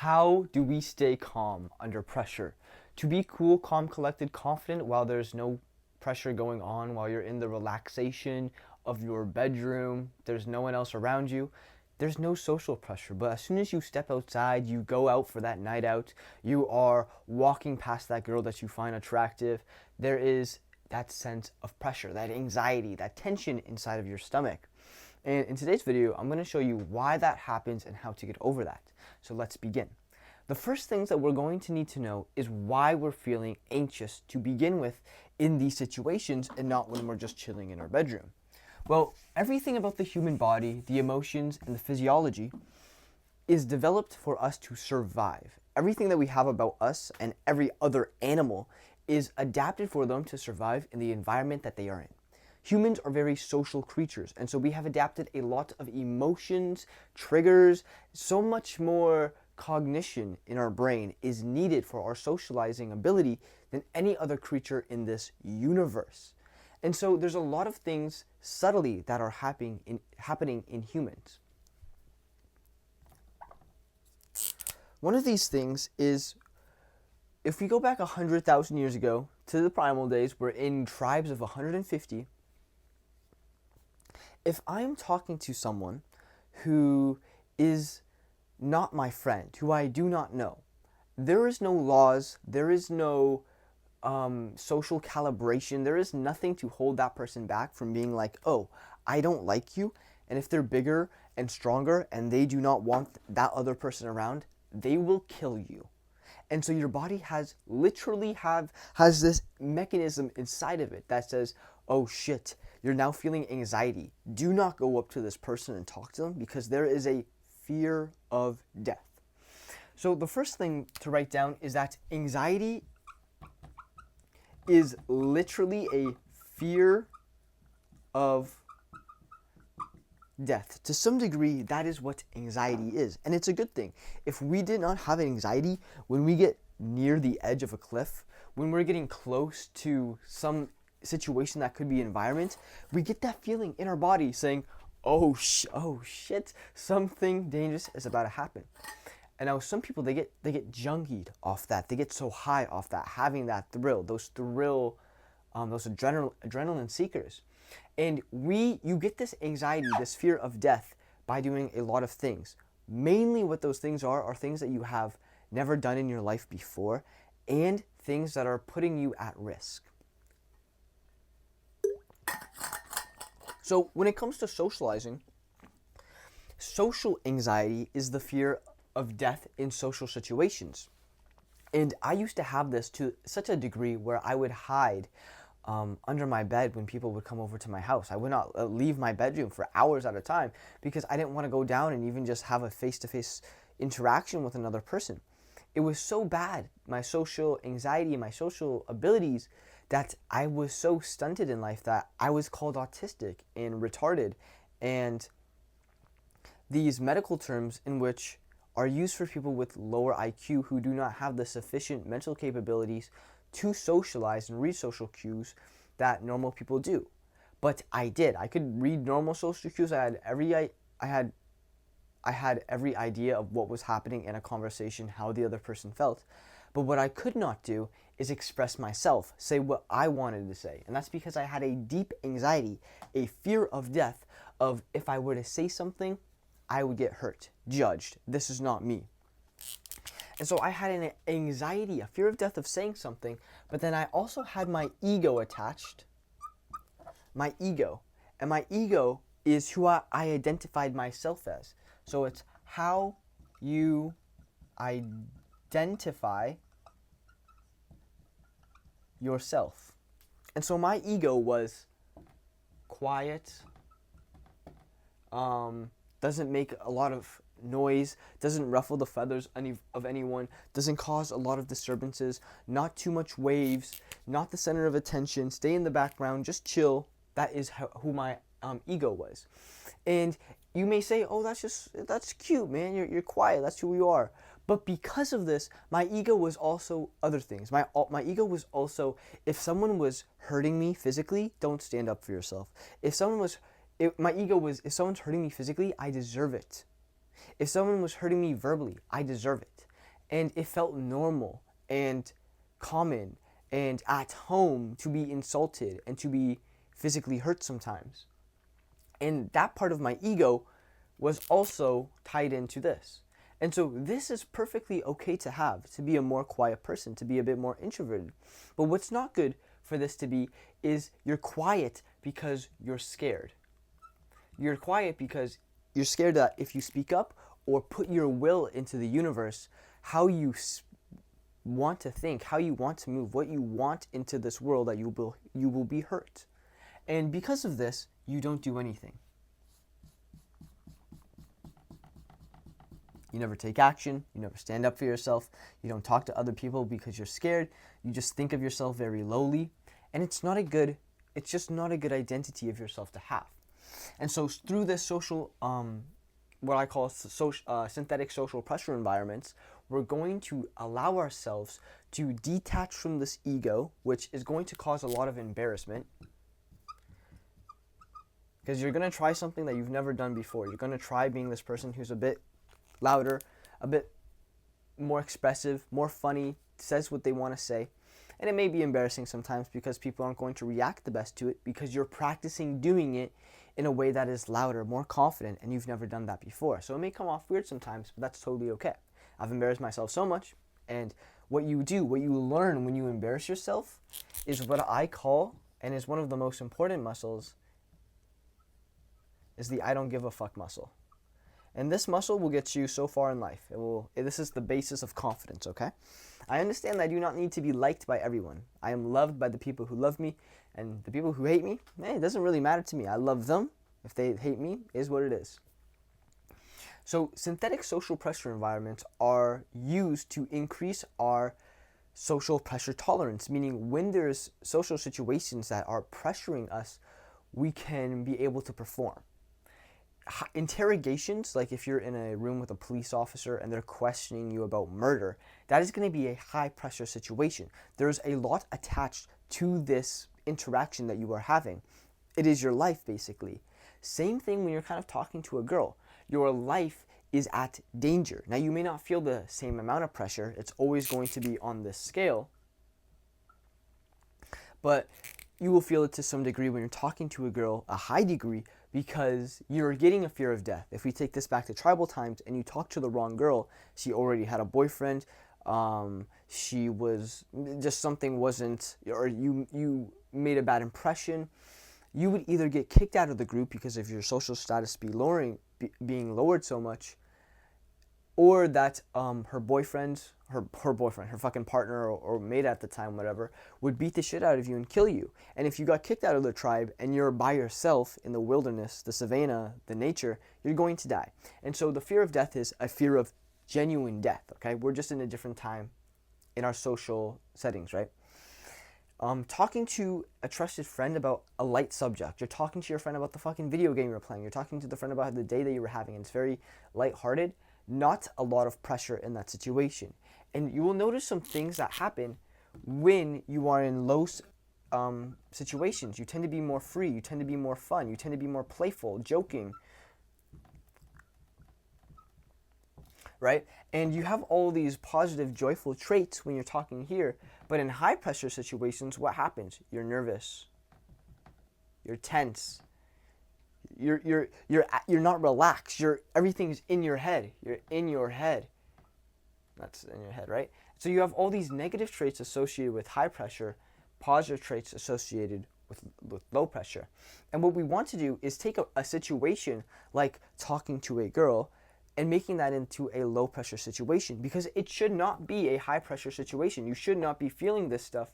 How do we stay calm under pressure? To be cool, calm, collected, confident while there's no pressure going on, while you're in the relaxation of your bedroom, there's no one else around you. There's no social pressure, but as soon as you step outside, you go out for that night out, you are walking past that girl that you find attractive, there is that sense of pressure, that anxiety, that tension inside of your stomach. And in today's video, I'm going to show you why that happens and how to get over that. So let's begin. The first things that we're going to need to know is why we're feeling anxious to begin with in these situations and not when we're just chilling in our bedroom. Well, everything about the human body, the emotions, and the physiology is developed for us to survive. Everything that we have about us and every other animal is adapted for them to survive in the environment that they are in. Humans are very social creatures, and so we have adapted a lot of emotions, triggers, so much more cognition in our brain is needed for our socializing ability than any other creature in this universe. And so there's a lot of things subtly that are happening in humans. One of these things is, if we go back 100,000 years ago to the primal days, we're in tribes of 150. If I'm talking to someone who is not my friend, who I do not know, there is no laws, there is no social calibration, there is nothing to hold that person back from being like, oh, I don't like you. And if they're bigger and stronger and they do not want that other person around, they will kill you. And so your body has this mechanism inside of it that says, oh shit, you're now feeling anxiety. Do not go up to this person and talk to them because there is a fear of death. So the first thing to write down is that anxiety is literally a fear of death. To some degree, that is what anxiety is. And it's a good thing. If we did not have anxiety, when we get near the edge of a cliff, when we're getting close to some situation that could be environment, we get that feeling in our body saying, oh shit, something dangerous is about to happen. And now some people, they get junkied off that. They get so high off that, having that thrill, those adrenaline seekers. And you get this anxiety, this fear of death by doing a lot of things. Mainly what those things are things that you have never done in your life before and things that are putting you at risk. So when it comes to socializing, social anxiety is the fear of death in social situations. And I used to have this to such a degree where I would hide under my bed when people would come over to my house. I would not leave my bedroom for hours at a time because I didn't want to go down and even just have a face-to-face interaction with another person. It was so bad, my social anxiety and my social abilities, that I was so stunted in life that I was called autistic and retarded, and these medical terms in which are used for people with lower IQ who do not have the sufficient mental capabilities to socialize and read social cues that normal people do. But I did. I could read normal social cues. I had every idea of what was happening in a conversation, how the other person felt. But what I could not do is express myself, say what I wanted to say. And that's because I had a deep anxiety, a fear of death, of if I were to say something, I would get hurt, judged. This is not me. And so I had an anxiety, a fear of death of saying something, but then I also had my ego attached. My ego. And my ego is who I identified myself as. So it's how you identify yourself. And so my ego was quiet, doesn't make a lot of noise, doesn't ruffle the feathers of anyone, doesn't cause a lot of disturbances, not too much waves, not the center of attention, stay in the background, just chill. That is who my ego was. And you may say, oh, that's cute, man, you're quiet, that's who you are. But because of this, my ego was also other things. My ego was also, if someone was hurting me physically, don't stand up for yourself. My ego was, if someone's hurting me physically, I deserve it. If someone was hurting me verbally, I deserve it. And it felt normal and common and at home to be insulted and to be physically hurt sometimes. And that part of my ego was also tied into this. And so this is perfectly okay to have, to be a more quiet person, to be a bit more introverted. But what's not good for this to be is you're quiet because you're scared. You're quiet because you're scared that if you speak up or put your will into the universe, how you want to think, how you want to move, what you want into this world, that you will be hurt. And because of this, you don't do anything. You never take action, you never stand up for yourself, you don't talk to other people because you're scared, you just think of yourself very lowly, and it's just not a good identity of yourself to have. And so through this social, what I call synthetic social pressure environments, we're going to allow ourselves to detach from this ego, which is going to cause a lot of embarrassment, because you're going to try something that you've never done before. You're going to try being this person who's a bit louder, a bit more expressive, more funny, says what they want to say. And it may be embarrassing sometimes because people aren't going to react the best to it, because you're practicing doing it in a way that is louder, more confident, and you've never done that before. So it may come off weird sometimes, but that's totally okay. I've embarrassed myself so much, and what you learn when you embarrass yourself is what I call, and is one of the most important muscles, is the I don't give a fuck muscle. And this muscle will get you so far in life. This is the basis of confidence, okay? I understand that I do not need to be liked by everyone. I am loved by the people who love me, and the people who hate me, it doesn't really matter to me. I love them. If they hate me, is what it is. So synthetic social pressure environments are used to increase our social pressure tolerance, meaning when there's social situations that are pressuring us, we can be able to perform. Interrogations, like if you're in a room with a police officer and they're questioning you about murder, that is going to be a high pressure situation. There's a lot attached to this interaction that you are having. It is your life, basically. Same thing when you're kind of talking to a girl. Your life is at danger. Now, you may not feel the same amount of pressure. It's always going to be on this scale, but you will feel it to some degree when you're talking to a girl, a high degree, because you're getting a fear of death. If we take this back to tribal times and you talk to the wrong girl, she already had a boyfriend, she was just something wasn't, or you made a bad impression, you would either get kicked out of the group because of your social status being lowered so much, or that her boyfriend, her fucking partner or mate at the time, whatever, would beat the shit out of you and kill you. And if you got kicked out of the tribe and you're by yourself in the wilderness, the savannah, the nature, you're going to die. And so the fear of death is a fear of genuine death, okay? We're just in a different time in our social settings, right? Talking to a trusted friend about a light subject. You're talking to your friend about the fucking video game you're playing. You're talking to the friend about the day that you were having, and it's very lighthearted. Not a lot of pressure in that situation. And you will notice some things that happen when you are in low situations. You tend to be more free. You tend to be more fun. You tend to be more playful, joking. Right? And you have all these positive, joyful traits when you're talking here. But in high pressure situations, what happens? You're nervous. You're tense. You're not relaxed. Everything's in your head. You're in your head. That's in your head, right? So you have all these negative traits associated with high pressure, positive traits associated with low pressure. And what we want to do is take a situation like talking to a girl and making that into a low pressure situation, because it should not be a high pressure situation. You should not be feeling this stuff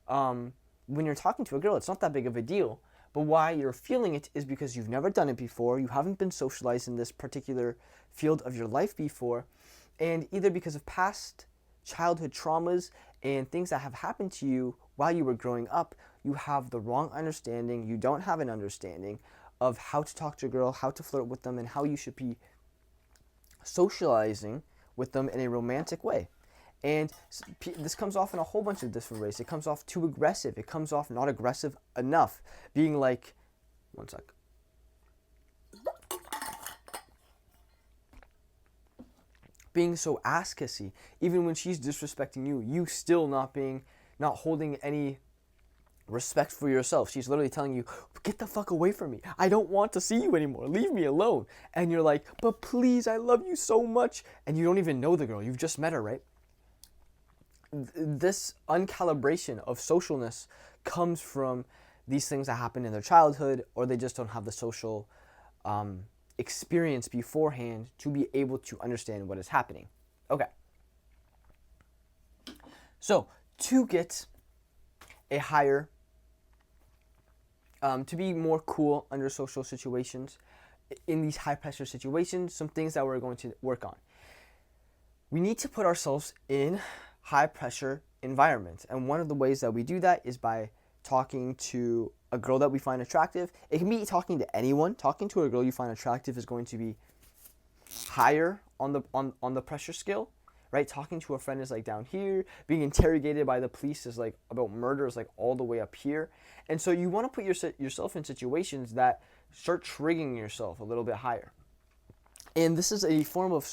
when you're talking to a girl. It's not that big of a deal. But why you're feeling it is because you've never done it before, you haven't been socialized in this particular field of your life before, and either because of past childhood traumas and things that have happened to you while you were growing up, you have the wrong understanding, you don't have an understanding of how to talk to a girl, how to flirt with them, and how you should be socializing with them in a romantic way. And this comes off in a whole bunch of different ways. It comes off too aggressive. It comes off not aggressive enough. Being like, one sec. being so ass kissy. Even when she's disrespecting you, you still not holding any respect for yourself. She's literally telling you, get the fuck away from me. I don't want to see you anymore. Leave me alone. And you're like, but please, I love you so much. And you don't even know the girl. You've just met her, right? This uncalibration of socialness comes from these things that happen in their childhood, or they just don't have the social experience beforehand to be able to understand what is happening. Okay. So, to get a higher to be more cool under social situations, in these high pressure situations, some things that we're going to work on. We need to put ourselves in high pressure environments. And one of the ways that we do that is by talking to a girl that we find attractive. It can be talking to anyone. Talking to a girl you find attractive is going to be higher on the pressure scale, right? Talking to a friend is like down here. Being interrogated by the police is like about murder is like all the way up here. And so you want to put yourself in situations that start triggering yourself a little bit higher. And this is a form of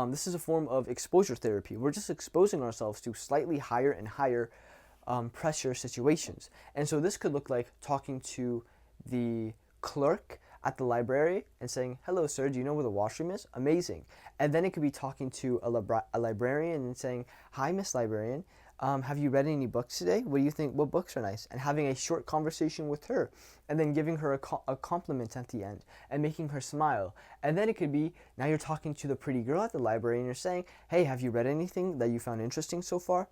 this is a form of exposure therapy. We're just exposing ourselves to slightly higher and higher pressure situations. And so this could look like talking to the clerk at the library and saying, hello, sir, do you know where the washroom is? Amazing. And then it could be talking to a librarian and saying, hi, Miss Librarian, have you read any books today? What do you think? What books are nice? And having a short conversation with her, and then giving her a compliment at the end and making her smile. And then it could be, now you're talking to the pretty girl at the library and you're saying, hey, have you read anything that you found interesting so far?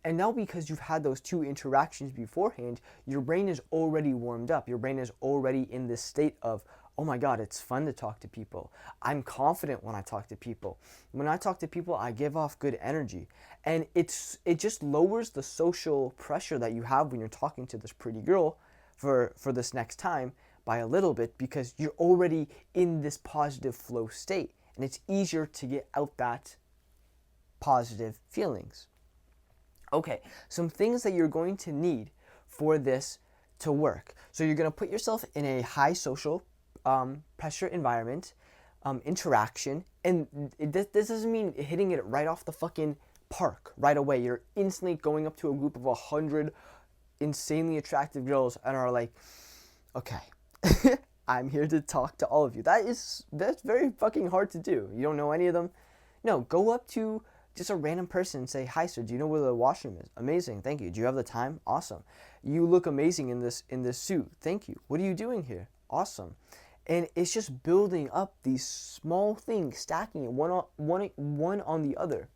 And now, because you've had those two interactions beforehand, your brain is already warmed up. Your brain is already in this state of, oh my God, it's fun to talk to people. I'm confident when I talk to people. When I talk to people, I give off good energy. And it just lowers the social pressure that you have when you're talking to this pretty girl for this next time by a little bit, because you're already in this positive flow state. And it's easier to get out that positive feelings. Okay, some things that you're going to need for this to work. So you're going to put yourself in a high social pressure environment, interaction, and this doesn't mean hitting it right off the fucking park right away. You're instantly going up to a group of 100 insanely attractive girls and are like, okay, I'm here to talk to all of you. That's very fucking hard to do. You don't know any of them? No, go up to just a random person and say, hi, sir, do you know where the washroom is? Amazing, thank you. Do you have the time? Awesome. You look amazing in this suit. Thank you. What are you doing here? Awesome. And it's just building up these small things, stacking it one on the other.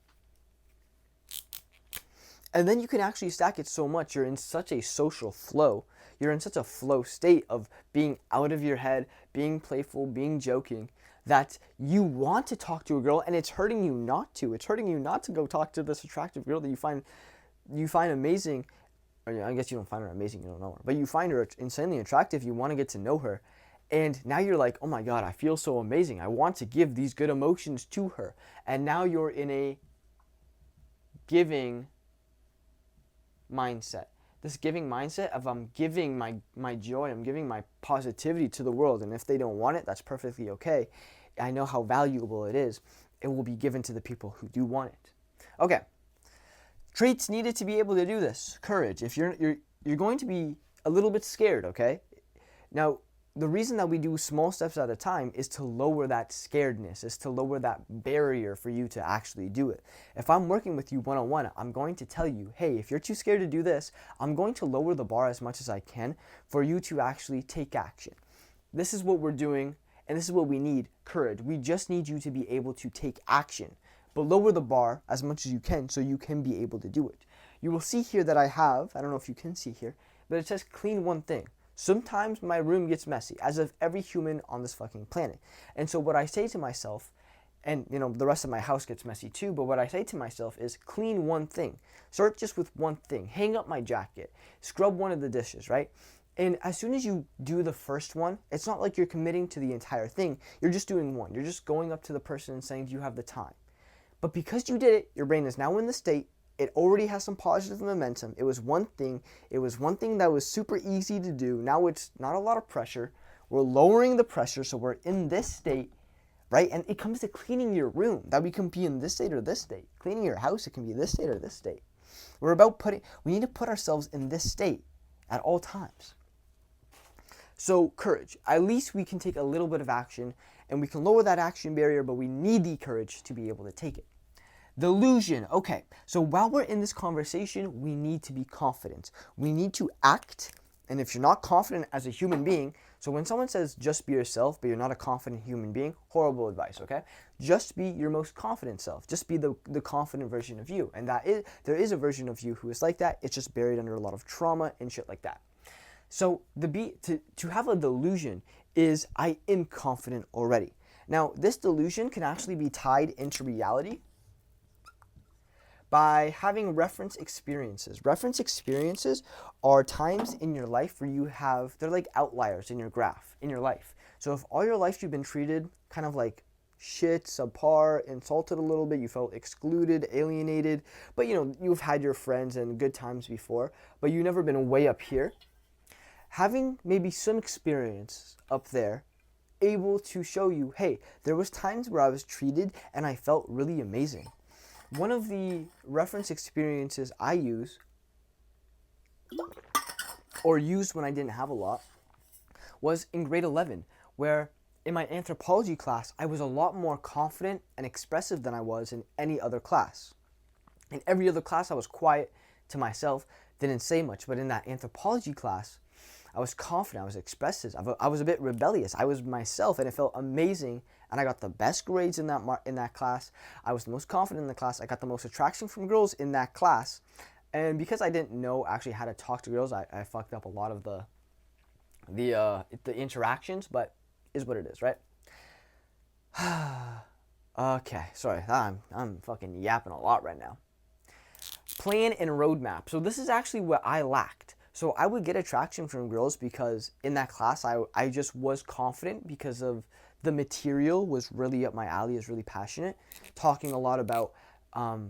And then you can actually stack it so much. You're in such a social flow. You're in such a flow state of being out of your head, being playful, being joking, that you want to talk to a girl, and it's hurting you not to. It's hurting you not to go talk to this attractive girl that you find amazing. Or I guess you don't find her amazing, you don't know her. But you find her insanely attractive, you want to get to know her. And now you're like, oh my God, I feel so amazing. I want to give these good emotions to her. And now you're in a giving mindset. This giving mindset of I'm giving my joy, I'm giving my positivity to the world. And if they don't want it, that's perfectly okay. I know how valuable it is. It will be given to the people who do want it. Okay. Traits needed to be able to do this. Courage. If you're going to be a little bit scared, okay? Now, the reason that we do small steps at a time is to lower that scaredness, is to lower that barrier for you to actually do it. If I'm working with you one-on-one, I'm going to tell you, hey, if you're too scared to do this, I'm going to lower the bar as much as I can for you to actually take action. This is what we're doing, and this is what we need, courage. We just need you to be able to take action, but lower the bar as much as you can so you can be able to do it. You will see here that I don't know if you can see here, but it says clean one thing. Sometimes my room gets messy, as of every human on this fucking planet. And so what I say to myself, and the rest of my house gets messy too, but what I say to myself is clean one thing. Start just with one thing. Hang up my jacket. Scrub one of the dishes, right? And as soon as you do the first one, it's not like you're committing to the entire thing. You're just doing one. You're just going up to the person and saying, do you have the time? But because you did it, your brain is now in the state. It already has some positive momentum. It was one thing. It was one thing that was super easy to do. Now it's not a lot of pressure. We're lowering the pressure, so we're in this state. right? And it comes to cleaning your room, that we can be in this state or this state. Cleaning your house, it can be this state or this state. We need to put ourselves in this state at all times. So courage, at least we can take a little bit of action, and we can lower that action barrier, but we need the courage to be able to take it. Delusion. Okay, so while we're in this conversation, we need to be confident. We need to act, and if you're not confident as a human being, so when someone says just be yourself, but you're not a confident human being, horrible advice, okay? Just be your most confident self. Just be the confident version of you. And there is a version of you who is like that. It's just buried under a lot of trauma and shit like that. So to have a delusion is I am confident already. Now, this delusion can actually be tied into reality by having reference experiences. Reference experiences are times in your life where they're like outliers in your graph, in your life. So if all your life you've been treated kind of like shit, subpar, insulted a little bit, you felt excluded, alienated, but you've had your friends and good times before, but you've never been way up here. Having maybe some experience up there able to show you, hey, there was times where I was treated and I felt really amazing. One of the reference experiences I use, or used when I didn't have a lot, was in grade 11, where in my anthropology class, I was a lot more confident and expressive than I was in any other class. In every other class, I was quiet to myself, didn't say much, but in that anthropology class, I was confident, I was expressive, I was a bit rebellious, I was myself, and it felt amazing. And I got the best grades in that class. I was the most confident in the class. I got the most attraction from girls in that class. And because I didn't know actually how to talk to girls, I fucked up a lot of the interactions, but is what it is, right? Okay, sorry, I'm fucking yapping a lot right now. Plan and roadmap. So this is actually what I lacked. So I would get attraction from girls because in that class I just was confident because of the material was really up my alley, is really passionate, talking a lot about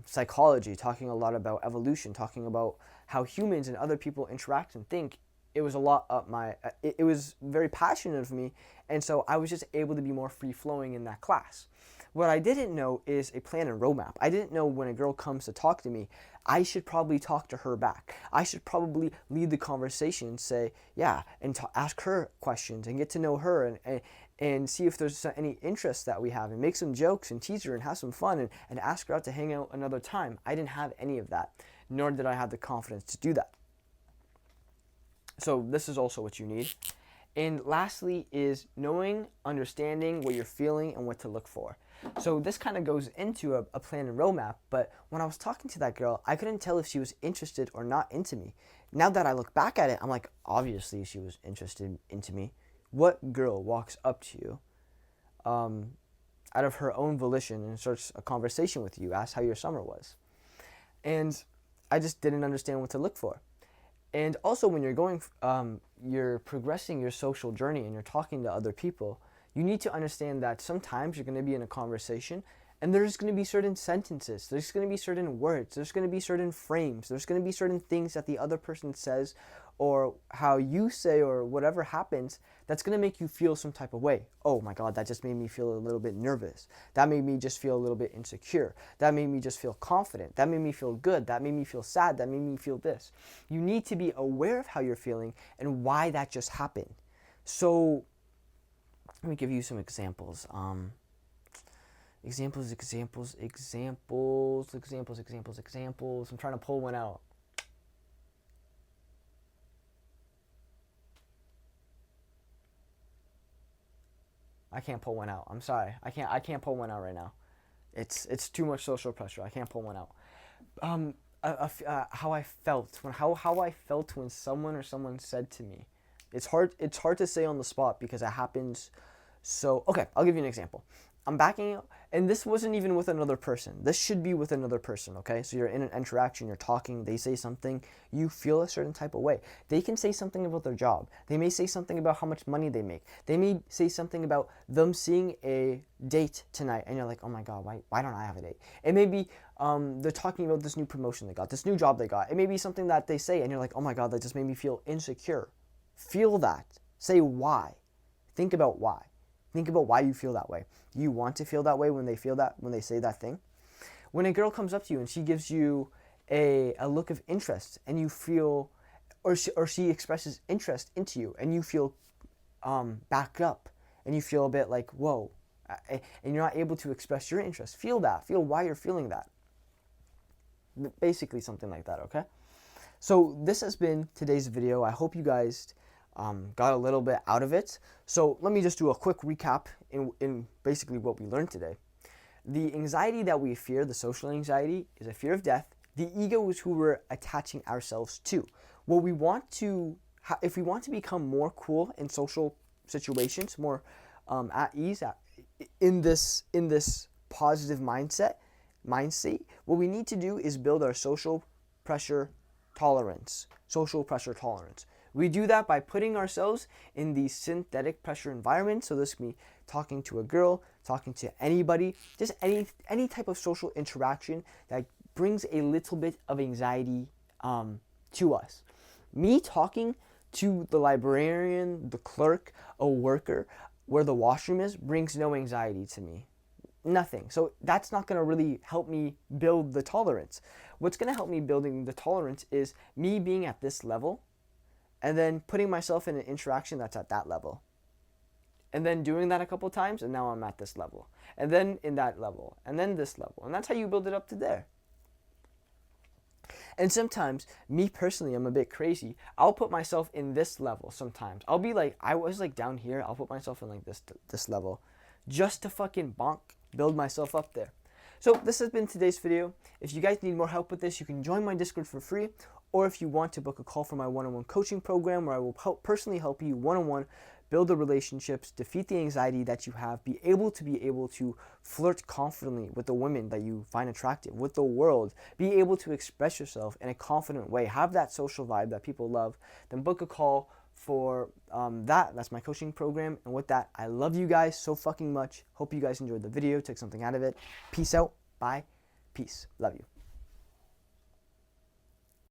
psychology, talking a lot about evolution, talking about how humans and other people interact and think. It was a lot up it was very passionate of me, and so I was just able to be more free-flowing in that class. What I didn't know is a plan and roadmap. I didn't know when a girl comes to talk to me, I should probably talk to her back. I should probably lead the conversation, say, yeah, and ask her questions and get to know her and see if there's any interest that we have and make some jokes and tease her and have some fun and ask her out to hang out another time. I didn't have any of that, nor did I have the confidence to do that. So this is also what you need. And lastly is knowing, understanding what you're feeling and what to look for. So this kind of goes into a plan and roadmap, but when I was talking to that girl, I couldn't tell if she was interested or not into me. Now that I look back at it, I'm like, obviously she was interested into me. What girl walks up to you out of her own volition and starts a conversation with you, asks how your summer was? And I just didn't understand what to look for. And also when you're progressing your social journey and you're talking to other people, you need to understand that sometimes you're going to be in a conversation and there's going to be certain sentences, there's going to be certain words, there's going to be certain frames, there's going to be certain things that the other person says or how you say or whatever happens that's going to make you feel some type of way. Oh my God, that just made me feel a little bit nervous. That made me just feel a little bit insecure. That made me just feel confident. That made me feel good. That made me feel sad. That made me feel this. You need to be aware of how you're feeling and why that just happened. So let me give you some examples. Examples. I'm trying to pull one out. I can't pull one out. I'm sorry. I can't pull one out right now. It's too much social pressure. I can't pull one out. How I felt when someone said to me. It's hard to say on the spot because it happens. So okay, I'll give you an example. I'm backing out, and this wasn't even with another person. This should be with another person, okay? So you're in an interaction, you're talking, they say something, you feel a certain type of way. They can say something about their job. They may say something about how much money they make. They may say something about them seeing a date tonight, and you're like, oh my God, why don't I have a date? It may be they're talking about this new promotion they got, this new job they got. It may be something that they say, and you're like, oh my God, that just made me feel insecure. Feel that. Say why. Think about why. Think about why you feel that way. Do you want to feel that way when they say that thing? When a girl comes up to you and she gives you a look of interest and you feel, or she expresses interest into you and you feel backed up and you feel a bit like, whoa, and you're not able to express your interest. Feel that. Feel why you're feeling that. Basically something like that, okay? So this has been today's video. I hope you guys got a little bit out of it. So let me just do a quick recap in basically what we learned today. The anxiety that we fear, the social anxiety, is a fear of death. The ego is who we're attaching ourselves to. What we want to, if we want to become more cool in social situations, more at ease in this positive mindset, what we need to do is build our social pressure tolerance. We do that by putting ourselves in these synthetic pressure environments. So this can be talking to a girl, talking to anybody, just any type of social interaction that brings a little bit of anxiety to us. Me talking to the librarian, the clerk, a worker, where the washroom is, brings no anxiety to me. Nothing. So that's not going to really help me build the tolerance. What's going to help me building the tolerance is me being at this level and then putting myself in an interaction that's at that level. And then doing that a couple times, and now I'm at this level. And then in that level, and then this level. And that's how you build it up to there. And sometimes, me personally, I'm a bit crazy. I'll put myself in this level sometimes. I'll be like, I was like down here, I'll put myself in like this level. Just to fucking build myself up there. So this has been today's video. If you guys need more help with this, you can join my Discord for free. Or if you want to book a call for my one-on-one coaching program where I will personally help you one-on-one build the relationships, defeat the anxiety that you have, be able to flirt confidently with the women that you find attractive, with the world, be able to express yourself in a confident way, have that social vibe that people love, then book a call for that's my coaching program. And with that, I love you guys so fucking much. Hope you guys enjoyed the video, took something out of it. Peace out. Bye. Peace. Love you.